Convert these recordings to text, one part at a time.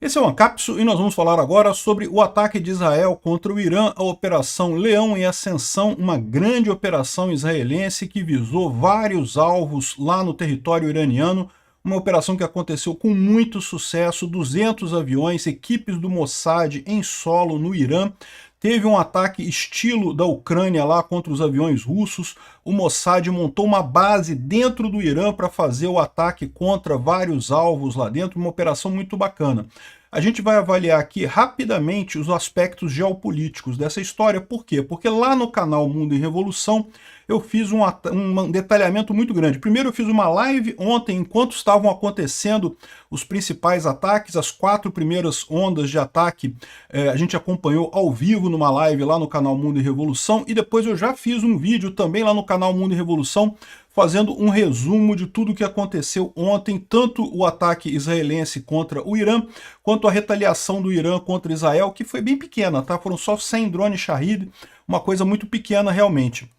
Esse é o Ancapsu e nós vamos falar agora sobre o ataque de Israel contra o Irã, a Operação Leão em Ascensão, uma grande operação israelense que visou vários alvos lá no território iraniano, uma operação que aconteceu com muito sucesso, 200 aviões, equipes do Mossad em solo no Irã. Teve um ataque estilo da Ucrânia lá contra os aviões russos. O Mossad montou uma base dentro do Irã para fazer o ataque contra vários alvos lá dentro, uma operação muito bacana. A gente vai avaliar aqui rapidamente os aspectos geopolíticos dessa história. Por quê? Porque lá no canal Mundo em Revolução eu fiz um detalhamento muito grande. Primeiro eu fiz uma live ontem, enquanto estavam acontecendo os principais ataques, as 4 primeiras ondas de ataque, a gente acompanhou ao vivo numa live lá no canal Mundo em Revolução, e depois eu já fiz um vídeo também lá no canal Mundo em Revolução, fazendo um resumo de tudo o que aconteceu ontem, tanto o ataque israelense contra o Irã, quanto a retaliação do Irã contra Israel, que foi bem pequena, tá? Foram só 100 drones Shahid, uma coisa muito pequena realmente.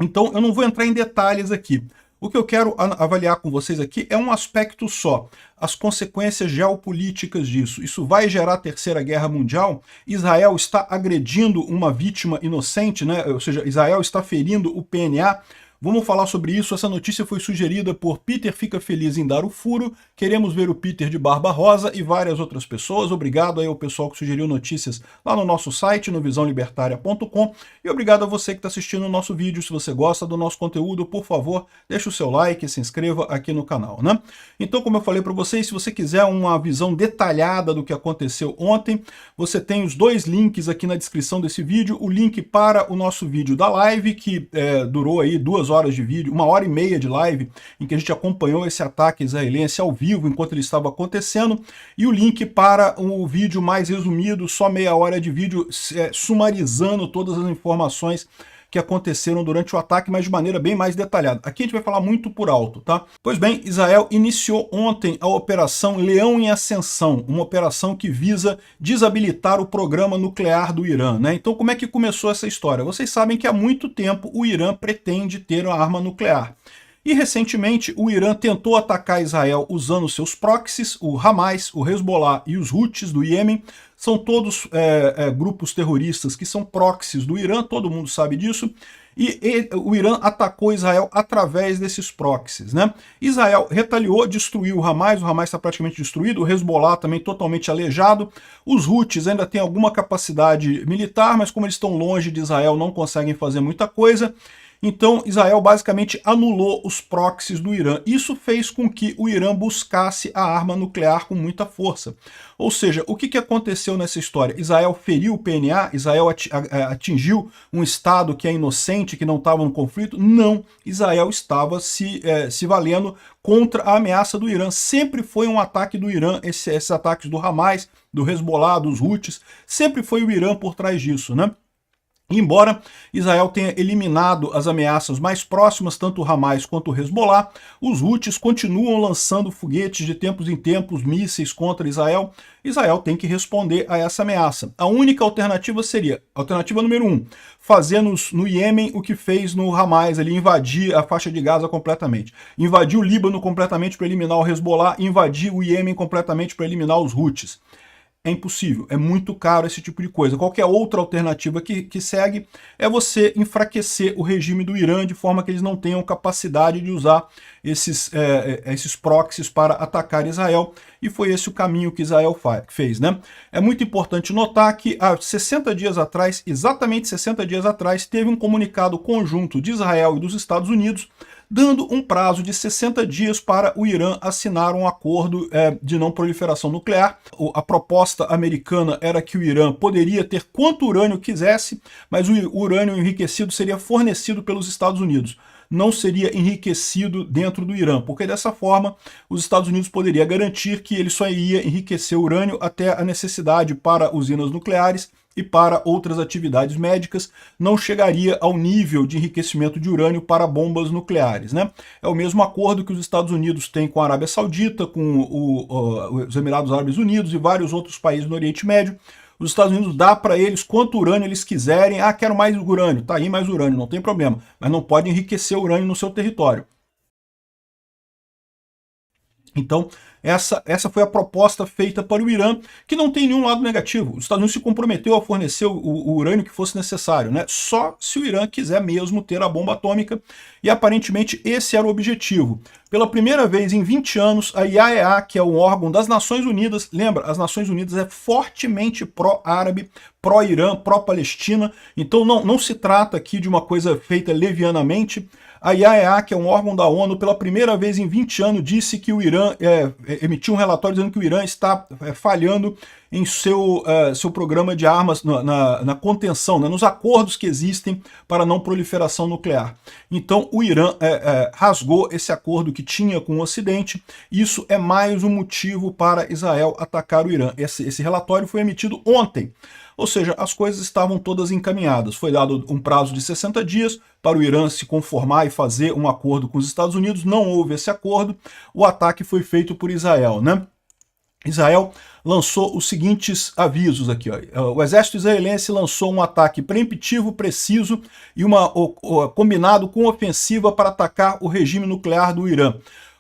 Então eu não vou entrar em detalhes aqui. O que eu quero avaliar com vocês aqui é um aspecto só, as consequências geopolíticas disso. Isso vai gerar a Terceira Guerra Mundial? Israel está agredindo uma vítima inocente, né? Ou seja, Israel está ferindo o PNA? Vamos falar sobre isso. Essa notícia foi sugerida por Peter Fica Feliz em Dar o Furo. Queremos ver o Peter de Barba Rosa e várias outras pessoas. Obrigado aí ao pessoal que sugeriu notícias lá no nosso site, no visãolibertaria.com. E obrigado a você que está assistindo o nosso vídeo. Se você gosta do nosso conteúdo, por favor, deixe o seu like e se inscreva aqui no canal, né? Então, como eu falei para vocês, se você quiser uma visão detalhada do que aconteceu ontem, você tem os 2 links aqui na descrição desse vídeo. O link para o nosso vídeo da live, que durou aí 2 horas de vídeo, 1h30 de live, em que a gente acompanhou esse ataque israelense ao vivo enquanto ele estava acontecendo, e o link para o vídeo mais resumido, só meia hora de vídeo, sumarizando todas as informações que aconteceram durante o ataque, mas de maneira bem mais detalhada. Aqui a gente vai falar muito por alto, tá? Pois bem, Israel iniciou ontem a Operação Leão em Ascensão, uma operação que visa desabilitar o programa nuclear do Irã, né? Então como é que começou essa história? Vocês sabem que há muito tempo o Irã pretende ter uma arma nuclear. E recentemente o Irã tentou atacar Israel usando seus proxies, o Hamas, o Hezbollah e os Houthis do Iêmen. São todos grupos terroristas que são proxies do Irã, todo mundo sabe disso. E o Irã atacou Israel através desses proxies, né? Israel retaliou, destruiu o Hamas está praticamente destruído, o Hezbollah também totalmente aleijado. Os Houthis ainda têm alguma capacidade militar, mas como eles estão longe de Israel, não conseguem fazer muita coisa. Então Israel basicamente anulou os proxies do Irã. Isso fez com que o Irã buscasse a arma nuclear com muita força. Ou seja, o que aconteceu nessa história? Israel feriu o PNA? Israel atingiu um Estado que é inocente, que não estava no conflito? Não. Israel estava se valendo contra a ameaça do Irã. Sempre foi um ataque do Irã, esses ataques do Hamas, do Hezbollah, dos Houthis, sempre foi o Irã por trás disso, né? Embora Israel tenha eliminado as ameaças mais próximas, tanto o Hamas quanto o Hezbollah, os Houthis continuam lançando foguetes de tempos em tempos, mísseis contra Israel. Israel tem que responder a essa ameaça. A única alternativa seria, alternativa número 1, fazer no Iêmen o que fez no Hamas, ali, invadir a faixa de Gaza completamente. Invadir o Líbano completamente para eliminar o Hezbollah, invadir o Iêmen completamente para eliminar os Houthis. É impossível, é muito caro esse tipo de coisa. Qualquer outra alternativa que segue é você enfraquecer o regime do Irã de forma que eles não tenham capacidade de usar esses proxies para atacar Israel, e foi esse o caminho que Israel fez, né? É muito importante notar que há 60 dias atrás, exatamente 60 dias atrás, teve um comunicado conjunto de Israel e dos Estados Unidos dando um prazo de 60 dias para o Irã assinar um acordo de não proliferação nuclear. A proposta americana era que o Irã poderia ter quanto urânio quisesse, mas o urânio enriquecido seria fornecido pelos Estados Unidos. Não seria enriquecido dentro do Irã, porque dessa forma os Estados Unidos poderiam garantir que ele só ia enriquecer urânio até a necessidade para usinas nucleares e para outras atividades médicas, não chegaria ao nível de enriquecimento de urânio para bombas nucleares, né? É o mesmo acordo que os Estados Unidos têm com a Arábia Saudita, com os Emirados Árabes Unidos e vários outros países no Oriente Médio. Os Estados Unidos dá para eles quanto urânio eles quiserem. Ah, quero mais urânio. Tá aí mais urânio, não tem problema. Mas não pode enriquecer urânio no seu território. Então, essa foi a proposta feita para o Irã, que não tem nenhum lado negativo. Os Estados Unidos se comprometeu a fornecer o urânio que fosse necessário, né? Só se o Irã quiser mesmo ter a bomba atômica, e aparentemente esse era o objetivo. Pela primeira vez em 20 anos, a IAEA, que é o órgão das Nações Unidas, lembra, as Nações Unidas é fortemente pró-árabe, pró-Irã, pró-Palestina, então não se trata aqui de uma coisa feita levianamente. A IAEA, que é um órgão da ONU, pela primeira vez em 20 anos, disse que o Irã emitiu um relatório dizendo que o Irã está falhando em seu programa de armas, na contenção, né, nos acordos que existem para não proliferação nuclear. Então o Irã rasgou esse acordo que tinha com o Ocidente. Isso é mais um motivo para Israel atacar o Irã. Esse relatório foi emitido ontem. Ou seja, as coisas estavam todas encaminhadas. Foi dado um prazo de 60 dias para o Irã se conformar e fazer um acordo com os Estados Unidos. Não houve esse acordo. O ataque foi feito por Israel, né? Israel lançou os seguintes avisos aqui. Ó. O exército israelense lançou um ataque preemptivo, preciso e combinado com ofensiva para atacar o regime nuclear do Irã.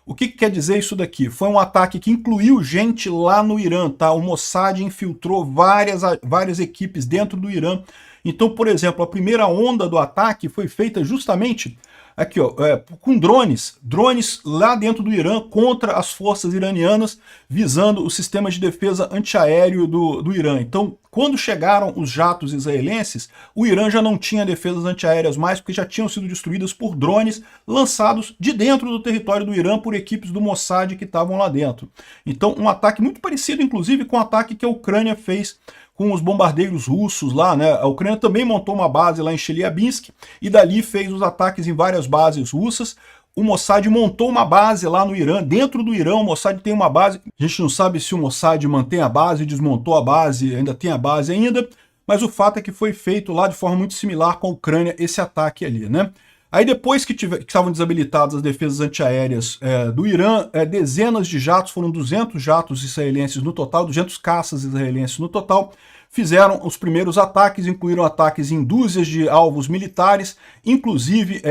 O que quer dizer isso daqui? Foi um ataque que incluiu gente lá no Irã, tá? O Mossad infiltrou várias equipes dentro do Irã. Então, por exemplo, a primeira onda do ataque foi feita justamente aqui, ó, com drones lá dentro do Irã contra as forças iranianas, visando o sistema de defesa antiaéreo do Irã. Então, quando chegaram os jatos israelenses, o Irã já não tinha defesas antiaéreas mais, porque já tinham sido destruídas por drones lançados de dentro do território do Irã por equipes do Mossad que estavam lá dentro. Então, um ataque muito parecido, inclusive, com o ataque que a Ucrânia fez com os bombardeiros russos lá, né? A Ucrânia também montou uma base lá em Chelyabinsk e dali fez os ataques em várias bases russas. O Mossad montou uma base lá no Irã, dentro do Irã o Mossad tem uma base. A gente não sabe se o Mossad mantém a base, desmontou a base, ainda tem a base ainda, mas o fato é que foi feito lá de forma muito similar com a Ucrânia esse ataque ali, né? Aí depois que estavam desabilitadas as defesas antiaéreas do Irã, dezenas de jatos, foram 200 jatos israelenses no total, 200 caças israelenses no total, fizeram os primeiros ataques, incluíram ataques em dúzias de alvos militares, inclusive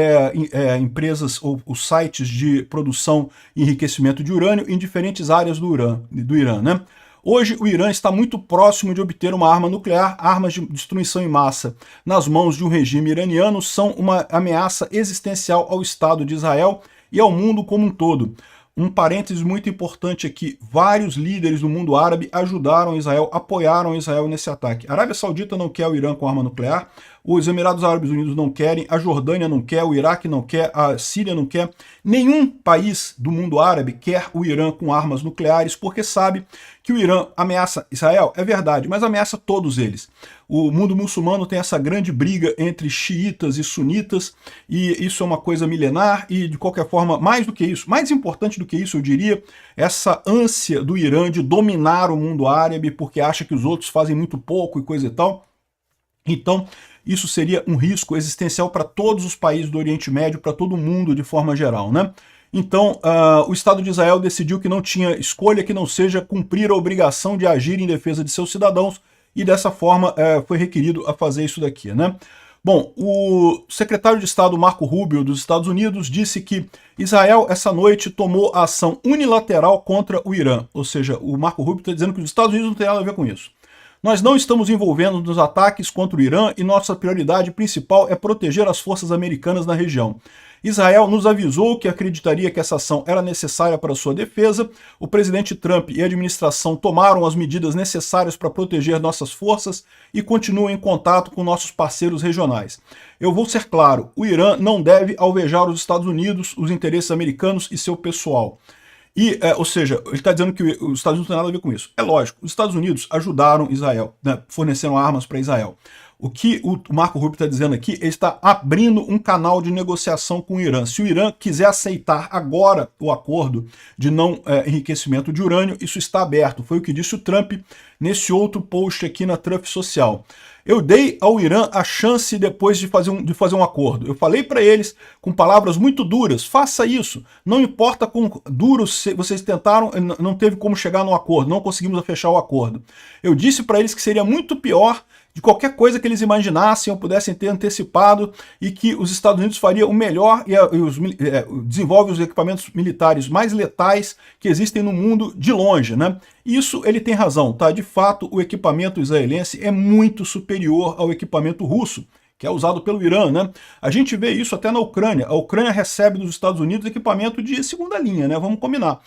empresas ou os sites de produção e enriquecimento de urânio em diferentes áreas do Irã, né? Hoje, o Irã está muito próximo de obter uma arma nuclear. Armas de destruição em massa nas mãos de um regime iraniano são uma ameaça existencial ao Estado de Israel e ao mundo como um todo. Um parênteses muito importante aqui, vários líderes do mundo árabe ajudaram Israel, apoiaram Israel nesse ataque. A Arábia Saudita não quer o Irã com arma nuclear, os Emirados Árabes Unidos não querem, a Jordânia não quer, o Iraque não quer, a Síria não quer. Nenhum país do mundo árabe quer o Irã com armas nucleares, porque sabe que o Irã ameaça Israel, é verdade, mas ameaça todos eles. O mundo muçulmano tem essa grande briga entre xiitas e sunitas, e isso é uma coisa milenar, e de qualquer forma, mais do que isso, mais importante do que isso, eu diria, essa ânsia do Irã de dominar o mundo árabe, porque acha que os outros fazem muito pouco e coisa e tal. Então, isso seria um risco existencial para todos os países do Oriente Médio, para todo mundo de forma geral, né? Então, o Estado de Israel decidiu que não tinha escolha que não seja cumprir a obrigação de agir em defesa de seus cidadãos, e dessa forma foi requerido a fazer isso daqui, né? Bom, o secretário de Estado Marco Rubio dos Estados Unidos disse que Israel essa noite tomou a ação unilateral contra o Irã, ou seja, o Marco Rubio está dizendo que os Estados Unidos não tem nada a ver com isso. Nós não estamos envolvendo nos ataques contra o Irã e nossa prioridade principal é proteger as forças americanas na região. Israel nos avisou que acreditaria que essa ação era necessária para sua defesa. O presidente Trump e a administração tomaram as medidas necessárias para proteger nossas forças e continuam em contato com nossos parceiros regionais. Eu vou ser claro, o Irã não deve alvejar os Estados Unidos, os interesses americanos e seu pessoal. Ou seja, ele está dizendo que os Estados Unidos não tem nada a ver com isso. É lógico, os Estados Unidos ajudaram Israel, né, forneceram armas para Israel. O que o Marco Rubio está dizendo aqui, ele está abrindo um canal de negociação com o Irã. Se o Irã quiser aceitar agora o acordo de não enriquecimento de urânio, isso está aberto. Foi o que disse o Trump nesse outro post aqui na Trump Social. Eu dei ao Irã a chance depois de fazer um acordo. Eu falei para eles com palavras muito duras, faça isso. Não importa quão duros vocês tentaram, não teve como chegar no acordo, não conseguimos fechar o acordo. Eu disse para eles que seria muito pior de qualquer coisa que eles imaginassem ou pudessem ter antecipado, e que os Estados Unidos faria o melhor e desenvolve os equipamentos militares mais letais que existem no mundo de longe, né? Isso ele tem razão, tá? De fato, o equipamento israelense é muito superior ao equipamento russo, que é usado pelo Irã, né? A gente vê isso até na Ucrânia. A Ucrânia recebe dos Estados Unidos equipamento de segunda linha, né? Vamos combinar.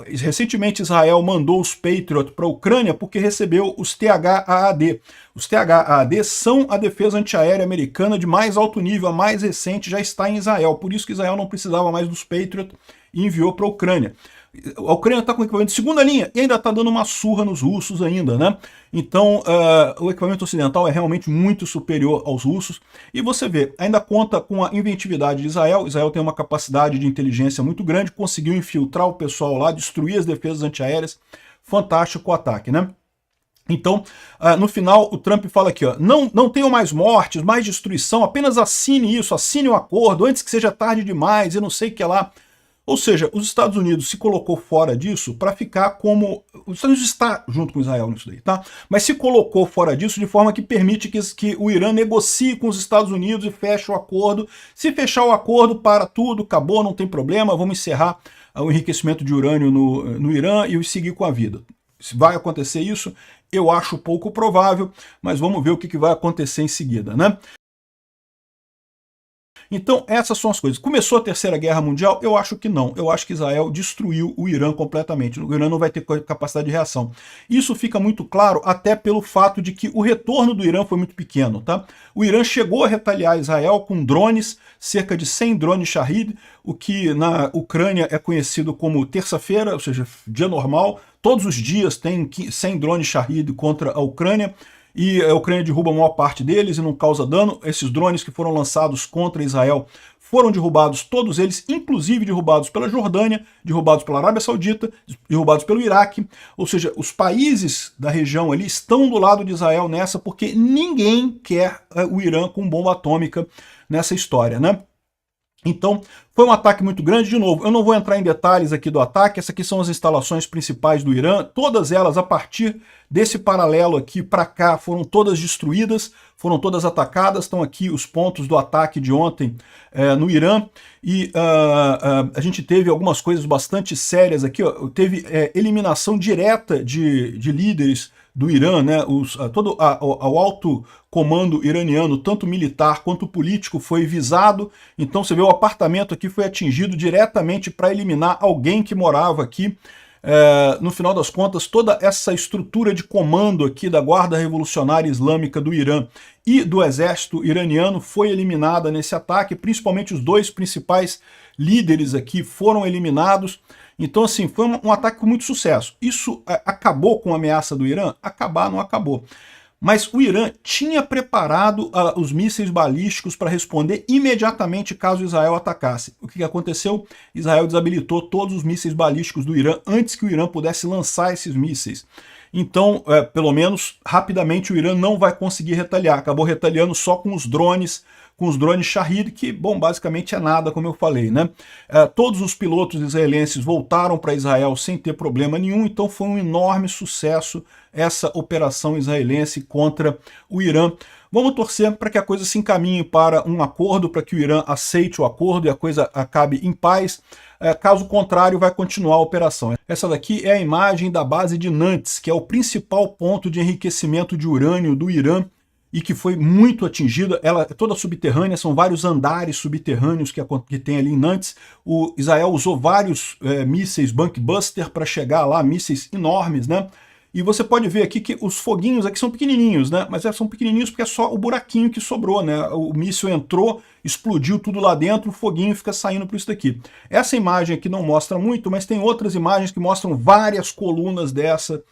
Recentemente Israel mandou os Patriot para a Ucrânia porque recebeu os THAAD. Os THAAD são a defesa antiaérea americana de mais alto nível, a mais recente, já está em Israel. Por isso que Israel não precisava mais dos Patriot e enviou para a Ucrânia. A Ucrânia está com equipamento de segunda linha e ainda está dando uma surra nos russos ainda, né? Então, o equipamento ocidental é realmente muito superior aos russos. E você vê, ainda conta com a inventividade de Israel. Israel tem uma capacidade de inteligência muito grande, conseguiu infiltrar o pessoal lá, destruir as defesas antiaéreas. Fantástico o ataque, né? Então, no final, o Trump fala aqui, ó, não tenham mais mortes, mais destruição, apenas assine isso, assine o acordo, antes que seja tarde demais e não sei o que lá. Ou seja, os Estados Unidos se colocou fora disso para ficar como... Os Estados Unidos está junto com Israel nisso daí, tá? Mas se colocou fora disso de forma que permite que o Irã negocie com os Estados Unidos e feche o acordo. Se fechar o acordo, para tudo, acabou, não tem problema, vamos encerrar o enriquecimento de urânio no Irã e seguir com a vida. Se vai acontecer isso, eu acho pouco provável, mas vamos ver o que vai acontecer em seguida, né? Então, essas são as coisas. Começou a Terceira Guerra Mundial? Eu acho que não. Eu acho que Israel destruiu o Irã completamente. O Irã não vai ter capacidade de reação. Isso fica muito claro até pelo fato de que o retorno do Irã foi muito pequeno, tá? O Irã chegou a retaliar Israel com drones, cerca de 100 drones Shahid, o que na Ucrânia é conhecido como terça-feira, ou seja, dia normal. Todos os dias tem 100 drones Shahid contra a Ucrânia. E a Ucrânia derruba a maior parte deles e não causa dano. Esses drones que foram lançados contra Israel foram derrubados, todos eles, inclusive derrubados pela Jordânia, derrubados pela Arábia Saudita, derrubados pelo Iraque. Ou seja, os países da região ali estão do lado de Israel nessa, porque ninguém quer o Irã com bomba atômica nessa história, né? Então, foi um ataque muito grande. De novo, eu não vou entrar em detalhes aqui do ataque, essas aqui são as instalações principais do Irã, todas elas, a partir desse paralelo aqui para cá, foram todas destruídas, foram todas atacadas. Estão aqui os pontos do ataque de ontem no Irã, e a gente teve algumas coisas bastante sérias aqui, ó. Teve eliminação direta de líderes do Irã, né? Todo o alto comando iraniano, tanto militar quanto político, foi visado. Então você vê, o apartamento aqui foi atingido diretamente para eliminar alguém que morava aqui. No final das contas, toda essa estrutura de comando aqui da Guarda Revolucionária Islâmica do Irã e do exército iraniano foi eliminada nesse ataque, principalmente os dois principais líderes aqui foram eliminados. Então, assim, foi um ataque com muito sucesso. Isso acabou com a ameaça do Irã? Acabar, não acabou. Mas o Irã tinha preparado os mísseis balísticos para responder imediatamente caso Israel atacasse. O que aconteceu? Israel desabilitou todos os mísseis balísticos do Irã antes que o Irã pudesse lançar esses mísseis. Então, pelo menos, rapidamente o Irã não vai conseguir retaliar. Acabou retaliando só com os drones Shahid, que, bom, basicamente é nada, como eu falei, né? Todos os pilotos israelenses voltaram para Israel sem ter problema nenhum, então foi um enorme sucesso essa operação israelense contra o Irã. Vamos torcer para que a coisa se encaminhe para um acordo, para que o Irã aceite o acordo e a coisa acabe em paz. Caso contrário, vai continuar a operação. Essa daqui é a imagem da base de Nantes, que é o principal ponto de enriquecimento de urânio do Irã, e que foi muito atingida. Ela é toda subterrânea, são vários andares subterrâneos que tem ali em Nantes. O Israel usou vários mísseis Bunkbuster para chegar lá, mísseis enormes, né? E você pode ver aqui que os foguinhos aqui são pequenininhos, né? Mas são pequenininhos porque é só o buraquinho que sobrou, né? O míssil entrou, explodiu tudo lá dentro, o foguinho fica saindo por isso daqui. Essa imagem aqui não mostra muito, mas tem outras imagens que mostram várias colunas dessa,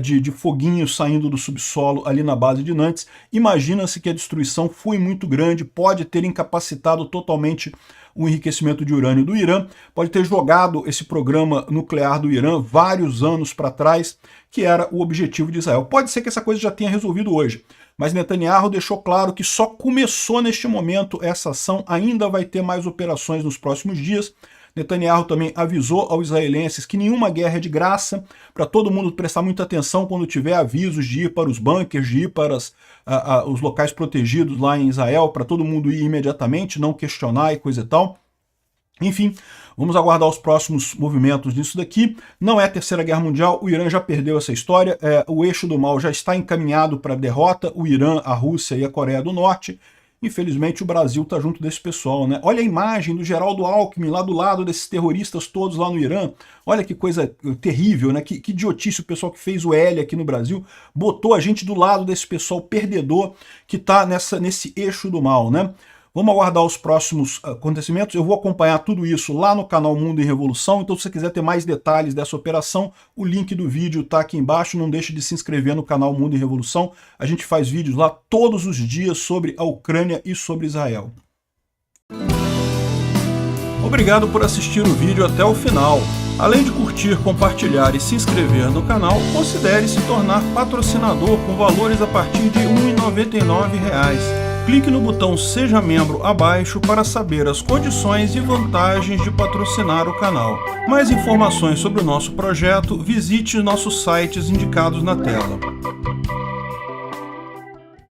de foguinhos saindo do subsolo ali na base de Nantes. Imagina-se que a destruição foi muito grande, pode ter incapacitado totalmente o enriquecimento de urânio do Irã, pode ter jogado esse programa nuclear do Irã vários anos para trás, que era o objetivo de Israel. Pode ser que essa coisa já tenha resolvido hoje, mas Netanyahu deixou claro que só começou neste momento essa ação, ainda vai ter mais operações nos próximos dias. Netanyahu também avisou aos israelenses que nenhuma guerra é de graça, para todo mundo prestar muita atenção quando tiver avisos de ir para os bunkers, de ir para os locais protegidos lá em Israel, para todo mundo ir imediatamente, não questionar e coisa e tal. Enfim, vamos aguardar os próximos movimentos nisso daqui. Não é a Terceira Guerra Mundial, o Irã já perdeu essa história, o eixo do mal já está encaminhado para a derrota, o Irã, a Rússia e a Coreia do Norte. Infelizmente o Brasil está junto desse pessoal, né? Olha a imagem do Geraldo Alckmin lá do lado desses terroristas todos lá no Irã. Olha que coisa terrível, né? Que idiotice o pessoal que fez o L aqui no Brasil. Botou a gente do lado desse pessoal perdedor que está nesse eixo do mal, né? Vamos aguardar os próximos acontecimentos. Eu vou acompanhar tudo isso lá no canal Mundo em Revolução. Então, se você quiser ter mais detalhes dessa operação, o link do vídeo está aqui embaixo. Não deixe de se inscrever no canal Mundo em Revolução. A gente faz vídeos lá todos os dias sobre a Ucrânia e sobre Israel. Obrigado por assistir o vídeo até o final. Além de curtir, compartilhar e se inscrever no canal, considere se tornar patrocinador com valores a partir de R$ 1,99. Clique no botão Seja Membro abaixo para saber as condições e vantagens de patrocinar o canal. Mais informações sobre o nosso projeto, visite nossos sites indicados na tela.